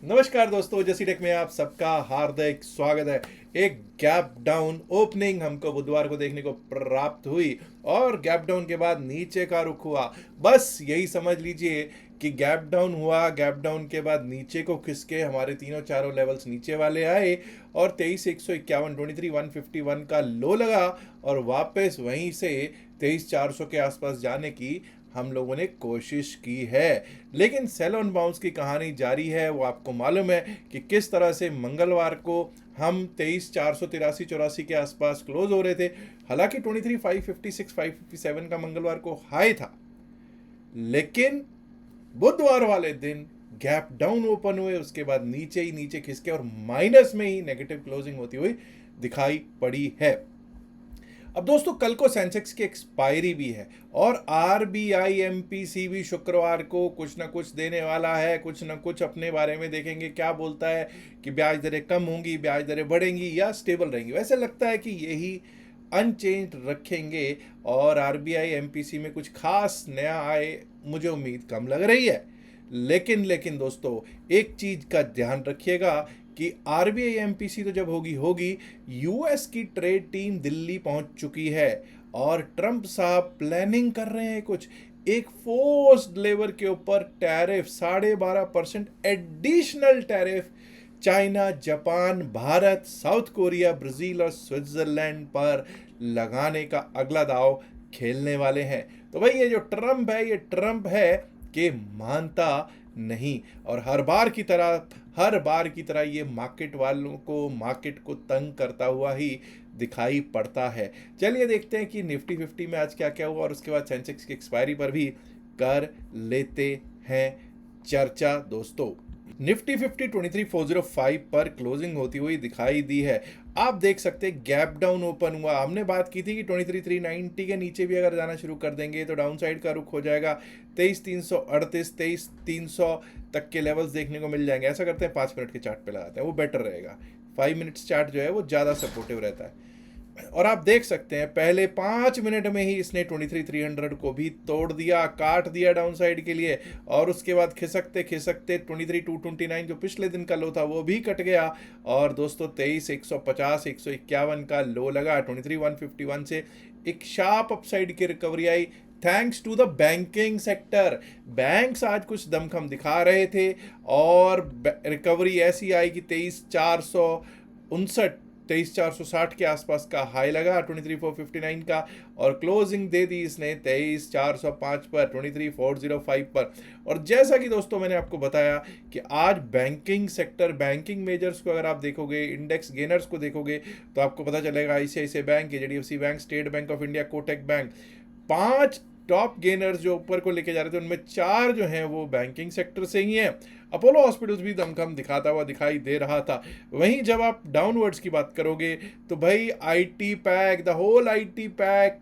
नमस्कार दोस्तों, जैसी टेक में आप सबका हार्दिक स्वागत है। एक गैप डाउन ओपनिंग हमको बुधवार को देखने को प्राप्त हुई और गैप डाउन के बाद नीचे का रुख हुआ। बस यही समझ लीजिए कि गैप डाउन हुआ, गैप डाउन के बाद नीचे को खिसके हमारे तीनों चारों लेवल्स नीचे वाले आए और 23,151 23,151 का लो लगा और वापस वहीं से 23,400 के आसपास जाने की हम लोगों ने कोशिश की है। लेकिन सेल ऑन बाउंस की कहानी जारी है। वो आपको मालूम है कि किस तरह से मंगलवार को हम 23,483-84 के आसपास क्लोज हो रहे थे। हालांकि 23,556-557 का मंगलवार को हाई था, लेकिन बुधवार वाले दिन गैप डाउन ओपन हुए, उसके बाद नीचे ही नीचे खिसके और माइनस में ही नेगेटिव क्लोजिंग होती हुई दिखाई पड़ी है। अब दोस्तों, कल को सेंसेक्स की एक्सपायरी भी है और आरबीआई एमपीसी भी शुक्रवार को कुछ ना कुछ देने वाला है। कुछ ना कुछ अपने बारे में देखेंगे, क्या बोलता है कि ब्याज दरें कम होंगी, ब्याज दरें बढ़ेंगी या स्टेबल रहेंगी। वैसे लगता है कि यही अनचेंज्ड रखेंगे और आरबीआई एमपीसी में कुछ खास नया आए मुझे उम्मीद कम लग रही है। लेकिन दोस्तों, एक चीज का ध्यान रखिएगा कि आरबीआई एमपीसी तो जब होगी होगी, यूएस की ट्रेड टीम दिल्ली पहुंच चुकी है और ट्रंप साहब प्लानिंग कर रहे हैं कुछ एक फोर्स्ड लेबर के ऊपर tariff 12.5% additional tariff China, Japan, Bharat, south Korea, Brazil और स्विट्जरलैंड पर लगाने का अगला दाव खेलने वाले हैं। तो भाई ये जो ट्रंप है कि मानता नहीं और हर बार की तरह ये मार्केट को तंग करता हुआ ही दिखाई पड़ता है। चलिए देखते हैं कि निफ्टी 50 में आज क्या क्या हुआ और उसके बाद सेंसेक्स की एक्सपायरी पर भी कर लेते हैं चर्चा। दोस्तों, निफ्टी 50 23,405 पर क्लोजिंग होती हुई दिखाई दी है। आप देख सकते हैं गैप डाउन ओपन हुआ। हमने बात की थी कि 23,390 के नीचे भी अगर जाना शुरू कर देंगे तो डाउन साइड का रुख हो जाएगा। 23,338 23,300 तक के लेवल्स देखने को मिल जाएंगे। ऐसा करते हैं 5 मिनट के चार्ट पे लगाते हैं, वो बेटर रहेगा। 5 मिनट्स चार्ट जो है वो ज़्यादा सपोर्टिव रहता है और आप देख सकते हैं पहले 5 मिनट में ही इसने 23,300 को भी तोड़ दिया, काट दिया डाउन साइड के लिए और उसके बाद खिसकते खिसकते 23,229 जो पिछले दिन का लो था वो भी कट गया और दोस्तों 23,150 151 का लो लगा। 23,151 से एक शार्प अपसाइड की रिकवरी आई thanks to the banking sector. Banks आज कुछ दमखम दिखा रहे थे और रिकवरी ऐसी आई कि 23,460 के आसपास का हाई लगा 23,459 का और क्लोजिंग दे दी इसने 23,405 पर, 23,405 पर। और जैसा कि दोस्तों मैंने आपको बताया कि आज बैंकिंग सेक्टर, बैंकिंग मेजर्स को अगर आप देखोगे, इंडेक्स गेनर्स को देखोगे तो आपको पता चलेगा ICICI bank, HDFC bank, state bank of India, Kotak bank, 5 top gainers जो ऊपर को लेके जा रहे थे उनमें 4 जो हैं वो बैंकिंग सेक्टर से ही हैं। अपोलो हॉस्पिटल्स भी दमखम दिखाता हुआ दिखाई दे रहा था। वहीं जब आप डाउनवर्ड्स की बात करोगे तो भाई IT pack, the whole IT pack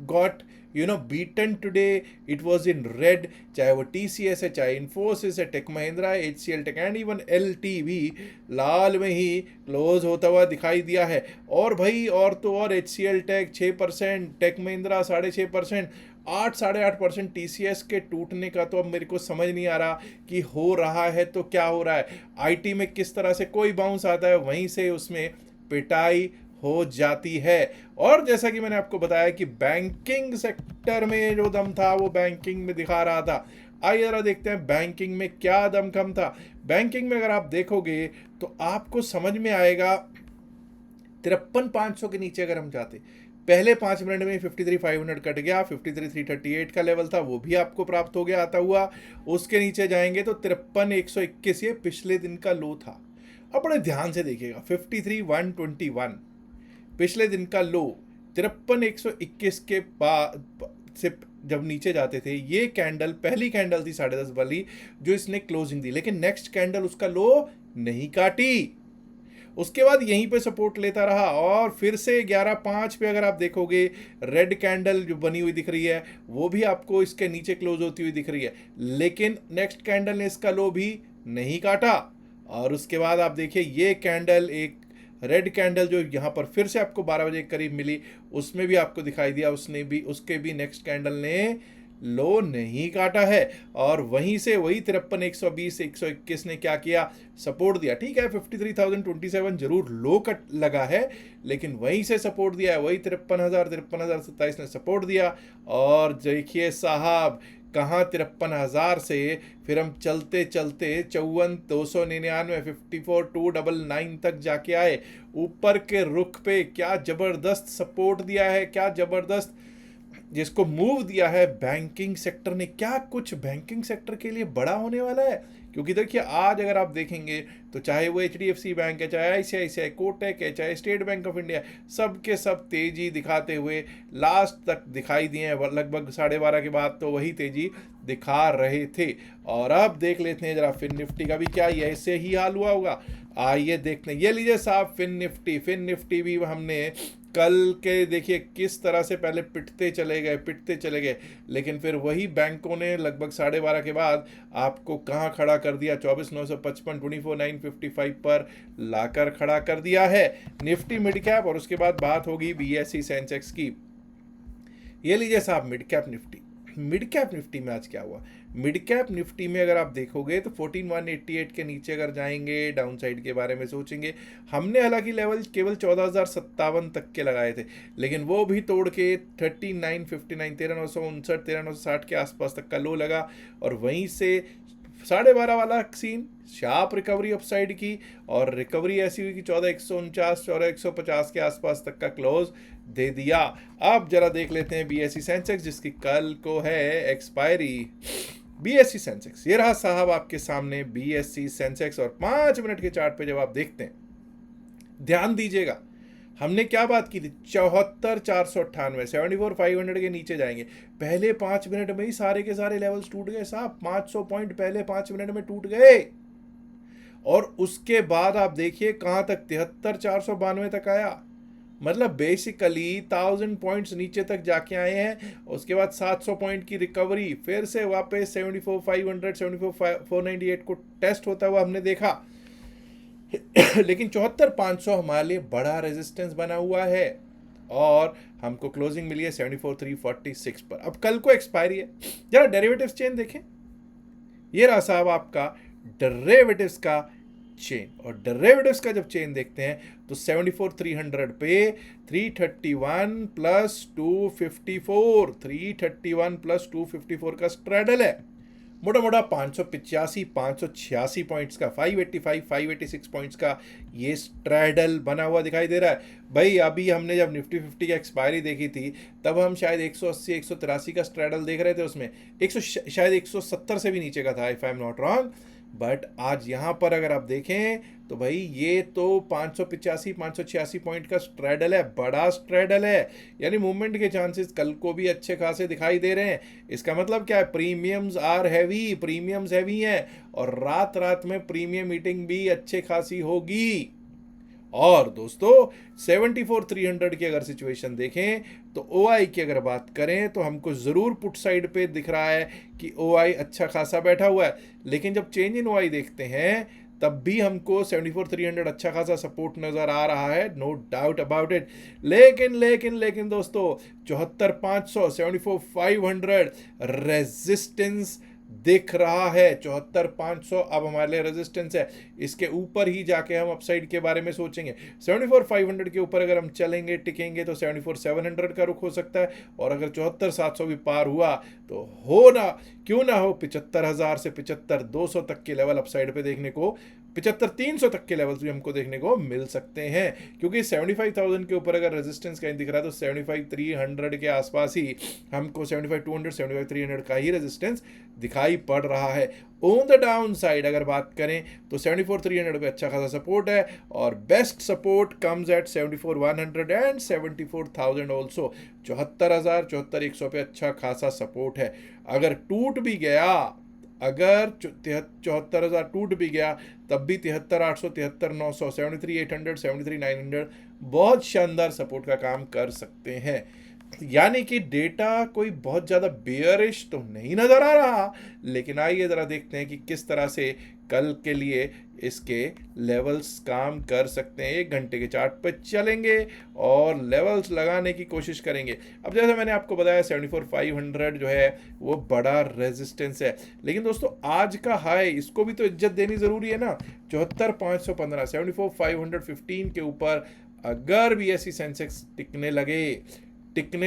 got beaten today. It was in red, चाहे वो टीसीएस है, चाहे इन्फोसिस है, टेक महिंद्रा है, HCL tech and even LT भी लाल में ही क्लोज होता हुआ दिखाई दिया है। और भाई और तो और HCL tech 6%, tech Mahindra 6.5%, 8-8.5% TCS के टूटने का तो अब मेरे को समझ नहीं आ रहा कि हो रहा है तो क्या हो रहा है। आईटी में किस तरह से कोई बाउंस आता है वहीं से उसमें पिटाई हो जाती है। और जैसा कि मैंने आपको बताया कि बैंकिंग सेक्टर में जो दम था वो बैंकिंग में दिखा रहा था। आइए जरा देखते हैं बैंकिंग में क्या दमखम था। बैंकिंग में अगर आप देखोगे तो आपको समझ में आएगा 53,500 के नीचे अगर हम जाते, पहले 5 मिनट में 53,500 कट गया, 53,338 का लेवल था वो भी आपको प्राप्त हो गया आता हुआ। उसके नीचे जाएंगे तो 53,121 ये पिछले दिन का लो था। अब बड़े ध्यान से देखिएगा, 53,121 पिछले दिन का लो, 53,121 के बाद से जब नीचे जाते थे, ये कैंडल पहली कैंडल थी 10:30 वाली जो इसने क्लोजिंग दी, लेकिन नेक्स्ट कैंडल उसका लो नहीं काटी। उसके बाद यहीं पे सपोर्ट लेता रहा और फिर से 11.5 पे अगर आप देखोगे रेड कैंडल जो बनी हुई दिख रही है वो भी आपको इसके नीचे क्लोज होती हुई दिख रही है, लेकिन नेक्स्ट कैंडल ने इसका लो भी नहीं काटा। और उसके बाद आप देखिए ये कैंडल, एक रेड कैंडल जो यहाँ पर फिर से आपको 12 बजे के करीब मिली, उसमें भी आपको दिखाई दिया, उसके भी नेक्स्ट कैंडल ने लो नहीं काटा है, और वहीं से वही 53 120 121 ने क्या किया, सपोर्ट दिया। ठीक है 53,027 जरूर लो कट लगा है, लेकिन वहीं से सपोर्ट दिया है, वही 53,027 ने सपोर्ट दिया। और देखिए साहब कहाँ 53,000 से फिर हम चलते चलते 54,299 54,299 तक जाके आए। ऊपर के रुख पे क्या जबरदस्त सपोर्ट दिया है, क्या जबरदस्त जिसको मूव दिया है बैंकिंग सेक्टर ने। क्या कुछ बैंकिंग सेक्टर के लिए बड़ा होने वाला है, क्योंकि देखिए आज अगर आप देखेंगे तो चाहे वो HDFC बैंक है, चाहे ICICI कोटक है, चाहे स्टेट बैंक ऑफ इंडिया, सब के सब तेजी दिखाते हुए लास्ट तक दिखाई दिए हैं। लगभग 12:30 के बाद तो वही तेजी दिखा रहे थे। और अब देख लेते हैं जरा फिन निफ्टी का भी क्या ये ऐसे ही हाल हुआ होगा। आइए देखते हैं, ये लीजिए साहब फिन निफ्टी भी हमने कल के देखिए किस तरह से पहले पिटते चले गए, लेकिन फिर वही बैंकों ने लगभग 12:30 के बाद आपको कहाँ खड़ा कर दिया, 24,955 24,955 पर लाकर खड़ा कर दिया है निफ्टी मिड कैप। और उसके बाद बात होगी BSE सेंसेक्स की। ये लीजिए साहब मिड कैप निफ्टी में आज क्या हुआ। मिड कैप निफ्टी में अगर आप देखोगे तो 14,188 के नीचे अगर जाएंगे, डाउन साइड के बारे में सोचेंगे, हमने हालांकि लेवल केवल 14,057 तक के लगाए थे, लेकिन वो भी तोड़ के 3959 13,959 13,960 के आसपास तक का लो लगा। और वहीं से 12:30 वाला सीन, शार्प रिकवरी अपसाइड की, और रिकवरी ऐसी हुई कि 14,149 14,150 के आसपास तक का क्लोज दे दिया। अब जरा देख लेते हैं BSE सेंसेक्स, जिसकी कल को है एक्सपायरी। BSE सेंसेक्स ये रहा साहब आपके सामने BSE सेंसेक्स। और 5 मिनट के चार्ट पे जब आप देखते हैं, ध्यान दीजिएगा हमने क्या बात की थी, 74,498 74,500 के नीचे जाएंगे। पहले 5 मिनट में ही सारे के सारे लेवल्स टूट गए साहब, 500 पॉइंट पहले 5 मिनट में टूट गए। और उसके बाद आप देखिए कहां तक, 73,492 तक आया, मतलब बेसिकली 1000 पॉइंट्स नीचे तक जाके आए हैं। उसके बाद 700 पॉइंट की रिकवरी, फिर से वापस 74,500 74,498 को टेस्ट होता हुआ हमने देखा। लेकिन 74,500 हमारे लिए बड़ा रेजिस्टेंस बना हुआ है, और हमको क्लोजिंग मिली है 74,346 पर। अब कल को एक्सपायरी है, जरा डेरिवेटिव्स चेन देखें। ये रहा साहब आपका डेरिवेटिव्स का चेन, और डेरिवेटिव्स का जब चेन देखते हैं तो 74,300 पे 331 प्लस 254 331 प्लस 254 का स्ट्रैडल है। मोटा मोटा 585 586 पॉइंट्स का, 585 586 पॉइंट्स का ये स्ट्रैडल बना हुआ दिखाई दे रहा है भाई। अभी हमने जब निफ्टी 50 की एक्सपायरी देखी थी तब हम शायद 180 183 का स्ट्रैडल देख रहे थे, उसमें शायद 170 से भी नीचे का था, if I am not wrong. But आज यहाँ पर अगर आप देखें तो भाई ये तो 585 586 पॉइंट का स्ट्रैडल है, बड़ा स्ट्रैडल है, यानी मूवमेंट के चांसेस कल को भी अच्छे खासे दिखाई दे रहे हैं। इसका मतलब क्या है, प्रीमियम्स हैवी हैं, और रात रात में प्रीमियम मीटिंग भी अच्छे खासी होगी। और दोस्तों 74,300 की अगर सिचुएशन देखें तो OI की अगर बात करें तो हमको ज़रूर पुट साइड पे दिख रहा है कि OI अच्छा खासा बैठा हुआ है, लेकिन जब चेंज इन OI देखते हैं तब भी हमको 74,300 अच्छा खासा सपोर्ट नज़र आ रहा है, नो डाउट अबाउट इट। लेकिन दोस्तों 74,500 74,500 रेजिस्टेंस दिख रहा है। 74,500 अब हमारे लिए रेजिस्टेंस है, इसके ऊपर ही जाके हम अपसाइड के बारे में सोचेंगे। 74,500 के ऊपर अगर हम चलेंगे टिकेंगे तो 74,700 का रुख हो सकता है, और अगर 74,700 भी पार हुआ तो क्यों ना हो 75,000 से 75,200 तक के लेवल अपसाइड पे देखने को, 75,300 तक के लेवल्स भी हमको देखने को मिल सकते हैं। क्योंकि 75,000 के ऊपर अगर रेजिस्टेंस कहीं दिख रहा है तो 75,300 के आसपास ही हमको 75,200 75,300 का ही रेजिस्टेंस दिखाई पड़ रहा है। ऑन द डाउन साइड अगर बात करें तो 74,300 पे अच्छा खासा सपोर्ट है, और best support comes at 74,100 and 74,000 also. 74,000 74,100 पे अच्छा खासा सपोर्ट है। अगर टूट भी गया, अगर 74,000 टूट भी गया तब भी 73,800 73,900 73,800 73,900 बहुत शानदार सपोर्ट का काम कर सकते हैं। यानी कि डेटा कोई बहुत ज़्यादा बेयरिश तो नहीं नज़र आ रहा, लेकिन आइए ज़रा देखते हैं कि किस तरह से कल के लिए इसके लेवल्स काम कर सकते हैं। 1 घंटे के चार्ट पर चलेंगे और लेवल्स लगाने की कोशिश करेंगे। अब जैसे मैंने आपको बताया 74,500 जो है वो बड़ा रेजिस्टेंस है, लेकिन दोस्तों आज का हाई इसको भी तो इज्जत देनी ज़रूरी है ना। 74,515 74,515 के ऊपर अगर भी ऐसी सेंसेक्स टिकने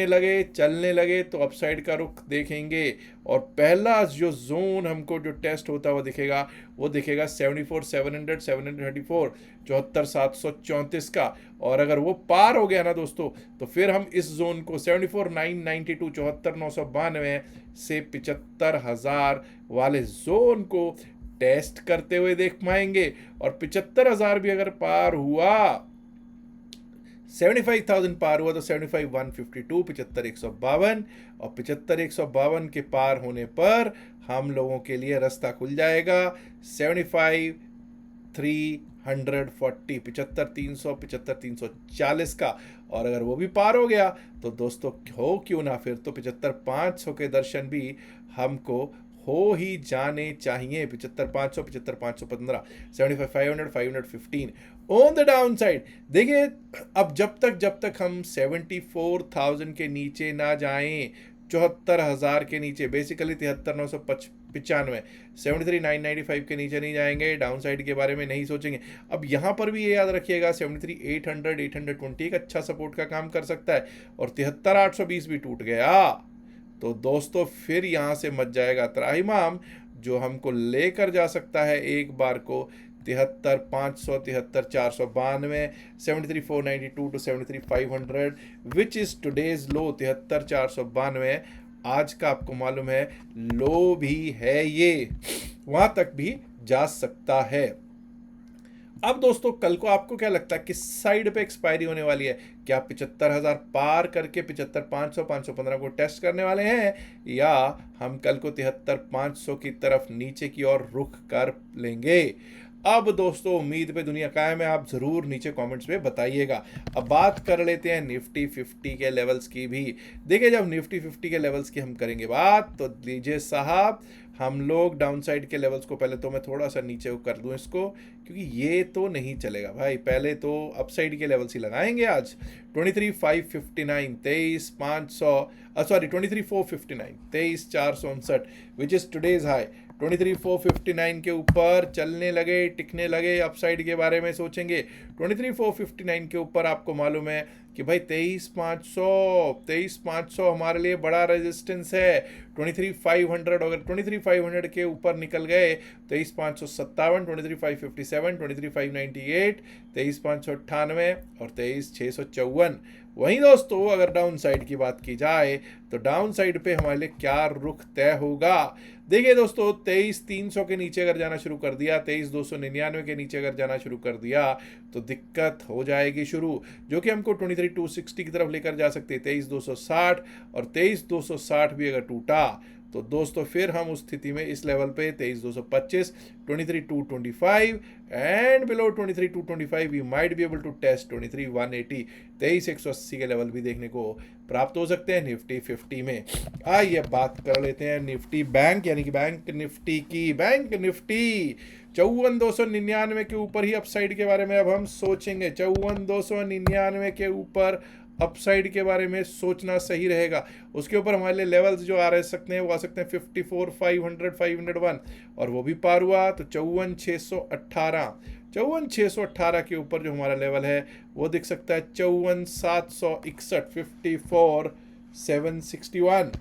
लगे चलने लगे तो अपसाइड का रुख देखेंगे। और पहला जो जोन हमको जो टेस्ट होता हुआ दिखेगा वो दिखेगा 74,700 734 74,734 का। और अगर वो पार हो गया ना दोस्तों तो फिर हम इस जोन को 74,992 74,992 से 75,000 वाले जोन को टेस्ट करते हुए देख पाएंगे। और 75,000 भी अगर पार हुआ, 75,000 पार हुआ तो 75,152 75,152 और 75,152 के पार होने पर हम लोगों के लिए रास्ता खुल जाएगा 75,340 75,300 75,340 का। और अगर वो भी पार हो गया तो दोस्तों हो क्यों ना, फिर तो 75,500 के दर्शन भी हमको हो ही जाने चाहिए। 75,500 75,515 75,500 515 ऑन द डाउन साइड। देखिए अब जब तक हम 74,000 के नीचे ना जाएं, 74,000 के नीचे, बेसिकली 73,995 73,995 के नीचे नहीं जाएंगे, डाउन साइड के बारे में नहीं सोचेंगे। अब यहाँ पर भी ये याद रखिएगा 73,800 820 एक अच्छा सपोर्ट का काम कर सकता है। और 73,820 भी टूट गया तो दोस्तों फिर यहाँ से मच जाएगा त्राहिमाम, जो हमको लेकर जा सकता है एक बार को 73,500 73,492 73,492 टू 73,500 विच इज टुडेज लो। 73,492 आज का आपको मालूम है लो भी है, ये वहां तक भी जा सकता है। अब दोस्तों कल को आपको क्या लगता है किस साइड पे एक्सपायरी होने वाली है? क्या 75,000 पार करके 75,500 515 को टेस्ट करने वाले हैं, या हम कल को 73,500 की तरफ नीचे की ओर रुख कर लेंगे? अब दोस्तों उम्मीद पे दुनिया कायम है, आप ज़रूर नीचे कमेंट्स में बताइएगा। अब बात कर लेते हैं निफ्टी 50 के लेवल्स की भी। देखिए जब निफ्टी 50 के लेवल्स की हम करेंगे बात तो लीजिए साहब, हम लोग डाउन साइड के लेवल्स को पहले तो मैं थोड़ा सा नीचे कर दूं इसको, क्योंकि ये तो नहीं चलेगा भाई। पहले तो अपसाइड के लेवल्स ही लगाएंगे आज। 23,559 23,500 sorry 23,459 23,459 which is today's high. 23,459 के ऊपर चलने लगे टिकने लगे, अपसाइड के बारे में सोचेंगे। 23,459 के ऊपर आपको मालूम है कि भाई 23,500 हमारे लिए बड़ा रेजिस्टेंस है। 23,500 अगर 23,500 के ऊपर निकल गए, 23,557 23,557 23,598 23,598 और 23,654। वहीं दोस्तों अगर डाउन साइड की बात की जाए तो डाउन साइड पे हमारे लिए क्या रुख तय होगा? देखिए दोस्तों 23,300 के नीचे अगर जाना शुरू कर दिया, 23,299 के नीचे अगर जाना शुरू कर दिया तो दिक्कत हो जाएगी शुरू, जो कि हमको 23,260 की तरफ लेकर जा सकती है। 23,260 और 23,260 भी अगर टूटा तो दोस्तों फिर हम उस स्थिति में इस लेवल पे 23,225 23,225 and below 23,225 we might be able to test 23,180 23,180 के लेवल भी देखने को प्राप्त हो सकते हैं निफ्टी 50 में। आइए बात कर लेते हैं निफ्टी बैंक यानी कि बैंक निफ्टी की। बैंक निफ्टी 54,299 के ऊपर ही अपसाइड के बारे में अब हम सोचेंगे। 54,299 के ऊपर अपसाइड के बारे में सोचना सही रहेगा। उसके ऊपर हमारे लिए लेवल्स जो आ रह सकते हैं वो आ सकते हैं 54,500 501 और वो भी पार हुआ तो 54,618 54,618 के ऊपर जो हमारा लेवल है वो दिख सकता है 54,761 54,761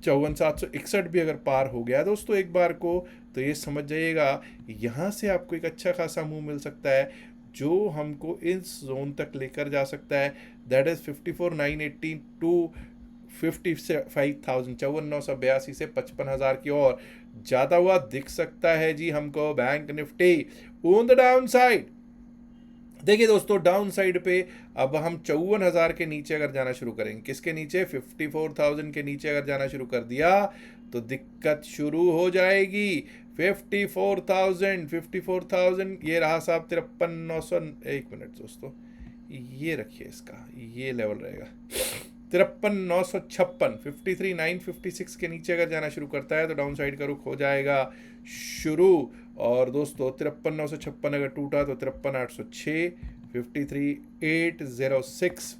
54,761 भी अगर पार हो गया दोस्तों एक बार को तो ये समझ जाइएगा यहाँ से आपको एक अच्छा खासा मूव मिल सकता है जो हमको इस जोन तक लेकर जा सकता है। दैट इज 54,980 टू 55,000 54,982 से 55,000 की ओर ज़्यादा हुआ दिख सकता है जी हमको bank Nifty on the down side. देखिए दोस्तों डाउन साइड पे अब हम 54,000 के नीचे अगर जाना शुरू करेंगे, किसके नीचे? 54,000 के नीचे अगर जाना शुरू कर दिया तो दिक्कत शुरू हो जाएगी। 54,000 ये रहा साहब 53,900। एक मिनट दोस्तों, ये रखिए, इसका ये लेवल रहेगा 53,956, 53,956 के नीचे अगर जाना शुरू करता है तो डाउन साइड का रुख हो जाएगा शुरू। और दोस्तों 53,956 अगर टूटा तो 53,806, 53,806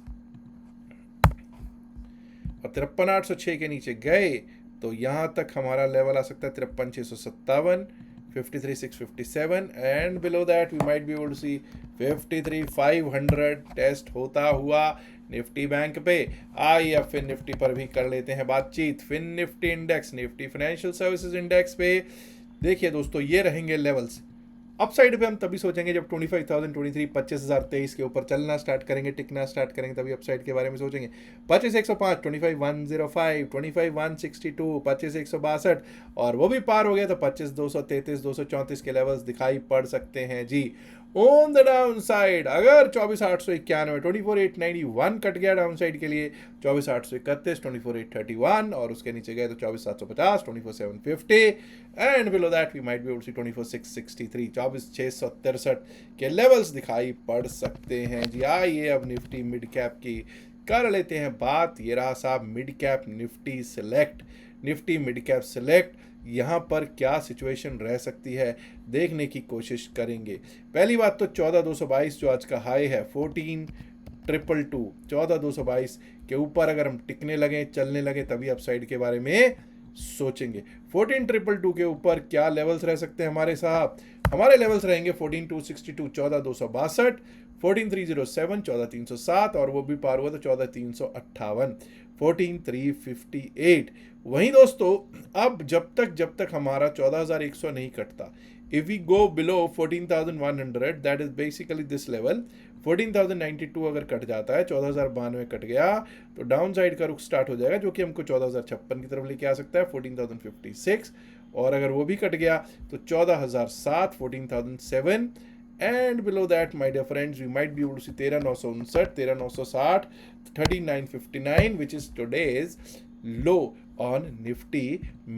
और 53,806 के नीचे गए तो यहाँ तक हमारा लेवल आ सकता है 53,657, 53,657 and below that we might be able to see 53,500 test होता हुआ निफ्टी बैंक पे। आइए अब फिर निफ्टी पर भी कर लेते हैं बातचीत। Fin Nifty index, Nifty financial services index पे देखिए दोस्तों, ये रहेंगे लेवल्स। अपसाइड पे हम तभी सोचेंगे जब 25,023 25,023 के ऊपर चलना स्टार्ट करेंगे, टिकना स्टार्ट करेंगे, तभी अपसाइड के बारे में सोचेंगे। 25,105, 25,105, 25,162, 25,162 और वो भी पार हो गया तो 25,233, 234 के लेवल्स दिखाई पड़ सकते हैं जी। ऑन द डाउन साइड अगर 24,891, 24,891 कट गया डाउन साइड के लिए, 24,831, 24,831 और उसके नीचे गए तो 24,750, 24,750 and below that we might be able to see 24,663, 24,663 के लेवल्स दिखाई पड़ सकते हैं जी। आइए अब निफ्टी मिड कैप की कर लेते हैं बात। ये रहा साहब mid cap Nifty select, Nifty mid cap select. यहाँ पर क्या सिचुएशन रह सकती है देखने की कोशिश करेंगे। पहली बात तो 14,222 जो आज का हाई है, 14,222, 14,222 के ऊपर अगर हम टिकने लगे, चलने लगे, तभी अपसाइड के बारे में सोचेंगे। 14,222 के ऊपर क्या लेवल्स रह सकते हैं हमारे साहब? हमारे लेवल्स रहेंगे 14,262, 14,262, 14,307, 14,307 और वो भी पार हुआ तो 14,358, 14,358। वहीं दोस्तों अब जब तक हमारा 14,100 नहीं कटता, if we go below 14,100 that is basically this level, 14,092 अगर कट जाता है, 14,092 कट गया तो डाउन साइड का रुख स्टार्ट हो जाएगा जो कि हमको 14,056 की तरफ लेके आ सकता है, 14,056 और अगर वो भी कट गया तो 14,007, 14,007 and below that my dear friends we might be able to see 13,959, 13,960, 13,959 which is today's low on Nifty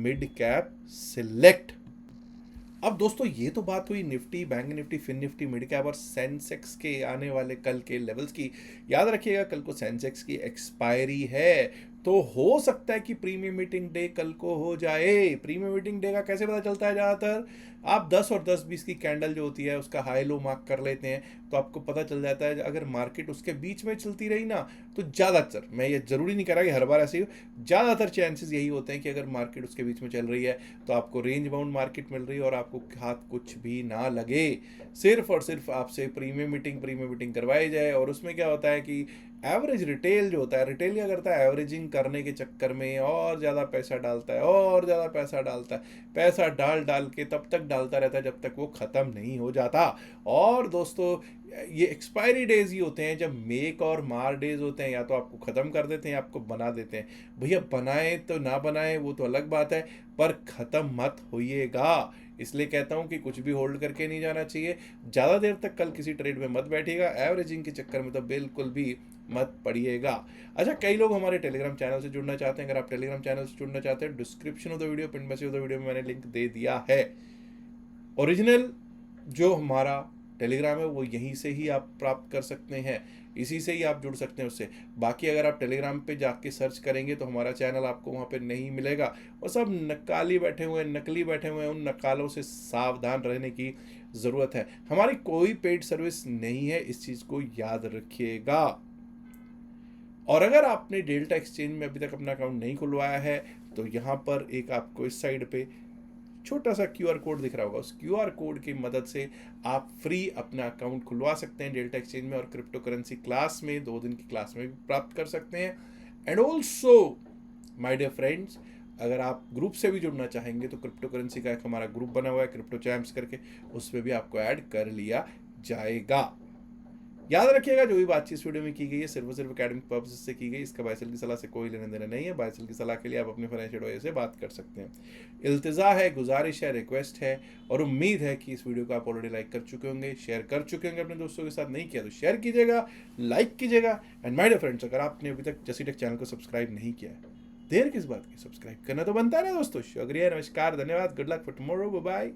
Mid Cap Select। अब दोस्तों ये तो बात हुई Nifty, bank Nifty, fin Nifty, mid cap और सेंसेक्स के आने वाले कल के लेवल्स की। याद रखिएगा कल को सेंसेक्स की एक्सपायरी है तो हो सकता है कि प्रीमियम मीटिंग डे कल को हो जाए। प्रीमियम मीटिंग डे का कैसे पता चलता है? ज़्यादातर आप 10 और 10-20 की कैंडल जो होती है उसका हाई लो मार्क कर लेते हैं तो आपको पता चल जाता है। अगर मार्केट उसके बीच में चलती रही ना तो ज़्यादातर, मैं ये ज़रूरी नहीं कह रहा कि हर बार ऐसे ही हो, ज़्यादातर चांसेस यही होते हैं कि अगर मार्केट उसके बीच में चल रही है तो आपको रेंज बाउंड मार्केट मिल रही है और आपको हाथ कुछ भी ना लगे, सिर्फ और सिर्फ आपसे प्रीमियम मीटिंग करवाई जाए। और उसमें क्या होता है कि एवरेज रिटेल जो होता है, रिटेल क्या करता है, एवरेजिंग करने के चक्कर में और ज़्यादा पैसा डालता है और ज़्यादा पैसा डालता है, पैसा डाल के तब तक डालता रहता है जब तक वो ख़त्म नहीं हो जाता। और दोस्तों ये एक्सपायरी डेज ही होते हैं जब मेक और मार डेज होते हैं, या तो आपको ख़त्म कर देते हैं या आपको बना देते हैं। भैया बनाए तो ना बनाए वो तो अलग बात है, पर ख़त्म मत होइएगा। इसलिए कहता हूँ कि कुछ भी होल्ड करके नहीं जाना चाहिए, ज़्यादा देर तक कल किसी ट्रेड में मत बैठिएगा, एवरेजिंग के चक्कर में तो बिल्कुल भी मत पड़िएगा। अच्छा, कई लोग हमारे टेलीग्राम चैनल से जुड़ना चाहते हैं। अगर आप टेलीग्राम चैनल से जुड़ना चाहते हैं, description of the video, pin message of the video में मैंने लिंक दे दिया है। ओरिजिनल जो हमारा टेलीग्राम है वो यहीं से ही आप प्राप्त कर सकते हैं, इसी से ही आप जुड़ सकते हैं उससे। बाकी अगर आप टेलीग्राम पे जाके सर्च करेंगे तो हमारा चैनल आपको वहाँ पे नहीं मिलेगा। और सब नकली बैठे हुए हैं, उन नकालों से सावधान रहने की ज़रूरत है। हमारी कोई पेड सर्विस नहीं है, इस चीज़ को याद रखिएगा। और अगर आपने डेल्टा एक्सचेंज में अभी तक अपना अकाउंट नहीं खुलवाया है तो यहाँ पर एक आपको इस साइड पे छोटा सा QR कोड दिख रहा होगा, उस QR कोड की मदद से आप फ्री अपना अकाउंट खुलवा सकते हैं डेल्टा एक्सचेंज में और क्रिप्टो करेंसी क्लास में, 2 दिन की क्लास में भी प्राप्त कर सकते हैं। And also my dear friends, अगर आप ग्रुप से भी जुड़ना चाहेंगे तो क्रिप्टो करेंसी का एक हमारा ग्रुप बना हुआ है क्रिप्टो चैम्प्स करके, उसमें भी आपको ऐड कर लिया जाएगा। याद रखिएगा जो भी बातचीत इस वीडियो में की गई है सिर्फ और सिर्फ एकेडमिक पर्पस से की गई, इसका बायसेल की सलाह से कोई लेने देना नहीं है। बायसेल की सलाह के लिए आप अपने फाइनेंशियल एडवाइजर से बात कर सकते हैं। इल्तिजा है, गुजारिश है, रिक्वेस्ट है और उम्मीद है कि इस वीडियो को आप ऑलरेडी लाइक कर चुके होंगे, शेयर कर चुके होंगे अपने दोस्तों के साथ। नहीं किया तो शेयर कीजिएगा, लाइक कीजिएगा। एंड माय डियर फ्रेंड्स, अगर आपने अभी तक जसी टेक चैनल को सब्सक्राइब नहीं किया है, देर किस बात की, सब्सक्राइब करना तो बनता है ना दोस्तों। शुक्रिया, नमस्कार, धन्यवाद, good luck for tomorrow, bye bye.